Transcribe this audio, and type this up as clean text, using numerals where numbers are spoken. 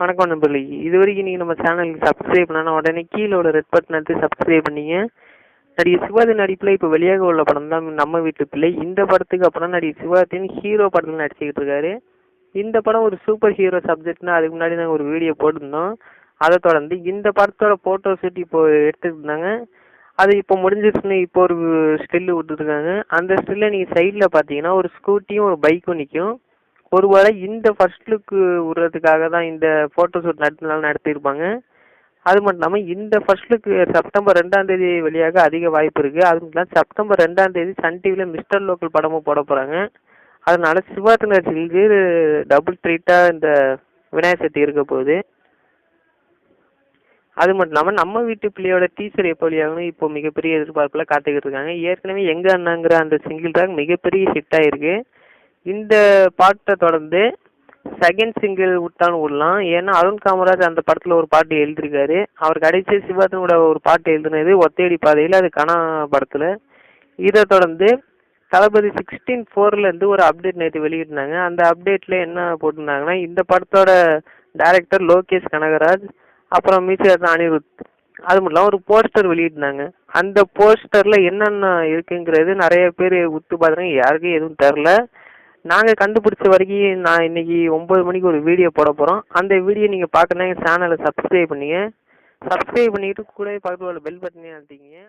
வணக்கம் நண்பர்களே. இதுவரைக்கும் நீங்கள் நம்ம சேனலுக்கு சப்ஸ்கிரைப் பண்ணால் உடனே கீழே உள்ள ரெட் பட்டன் எடுத்து சப்ஸ்கிரைப் பண்ணிங்க. நடிகர் சிவாஜி நடிப்பில் இப்போ வெளியாக உள்ள படம் தான் நம்ம வீட்டு பிள்ளை. இந்த படத்துக்கு அப்புறம் நடிகர் சிவாஜின் ஹீரோ படத்தில் நடிச்சுக்கிட்டு இருக்காரு. இந்த படம் ஒரு சூப்பர் ஹீரோ சப்ஜெக்ட்னா அதுக்கு முன்னாடி நாங்கள் ஒரு வீடியோ போட்டிருந்தோம். அதை தொடர்ந்து இந்த படத்தோட ஃபோட்டோ ஷூட் இப்போ எடுத்துட்டு இருந்தாங்க. அது இப்போ முடிஞ்சிருச்சுன்னு இப்போ ஒரு ஸ்டில்லு விட்டுருக்காங்க. அந்த ஸ்டில்லை நீங்கள் சைடில் பார்த்தீங்கன்னா ஒரு ஸ்கூட்டியும் ஒரு பைக்கும் நிற்கும். ஒருவேளை இந்த ஃபர்ஸ்ட் லுக்கு விடுறதுக்காக தான் இந்த ஃபோட்டோ ஷூட் நடத்தியிருப்பாங்க. அது மட்டும் இல்லாமல் இந்த ஃபர்ஸ்ட் லுக்கு செப்டம்பர் 2 வெளியாக அதிக வாய்ப்பு இருக்குது. அதுக்கு செப்டம்பர் 2 சன் டிவியில் மிஸ்டர் லோக்கல் படமும் போட போகிறாங்க. அதனால சிவாஜி நடிச்சுக்கு டபுள் ட்ரீட்டாக இந்த விநாயகர் சதுர்த்தி இருக்க போகுது. அது மட்டும் இல்லாமல் நம்ம வீட்டு பிள்ளையோட டீச்சர் எப்போ வெளியாகணும் இப்போ மிகப்பெரிய எதிர்பார்ப்பில் காத்துக்கிட்டு இருக்காங்க. ஏற்கனவே எங்க அண்ணாங்கிற அந்த சிங்கிள் ட்ராக் மிகப்பெரிய ஹிட் ஆயிருக்கு. இந்த பாட்டை தொடர்ந்து செகண்ட் சிங்கிள் விட்டாலும் விடலாம். ஏன்னா அருண் காமராஜ் அந்த படத்தில் ஒரு பாட்டு எழுதியிருக்காரு. அவர் கடைசி சிவாஜினோட ஒரு பாட்டு எழுதுனது ஒத்தையடி பாதையில், அது கனா படத்தில். இதை தொடர்ந்து தளபதி 16/4 ஒரு அப்டேட் நேற்று வெளியிட்டாங்க. அந்த அப்டேட்டில் என்ன போட்டிருந்தாங்கன்னா, இந்த படத்தோட டைரக்டர் லோகேஷ் கனகராஜ், அப்புறம் மியூசிக் அனிருத், அது மட்டும் இல்லாமல் ஒரு போஸ்டர் வெளியிட்டாங்க. அந்த போஸ்டரில் என்னென்ன இருக்குங்கிறது நிறைய பேர் உத்து பார்த்துறாங்க. யாருக்கும் எதுவும் தெரில. நாங்கள் கண்டுபிடிச்ச வரைக்கும் நான் இன்னைக்கு 9 மணிக்கு ஒரு வீடியோ போட போகிறோம். அந்த வீடியோ நீங்கள் பார்க்கணுன்னா எங்கள் சேனலை சப்ஸ்கிரைப் பண்ணிங்க. சப்ஸ்கிரைப் பண்ணிக்கிட்டு கூட பக்கத்தில் உள்ள பெல் பட்டனே அழுத்திக்கிங்க.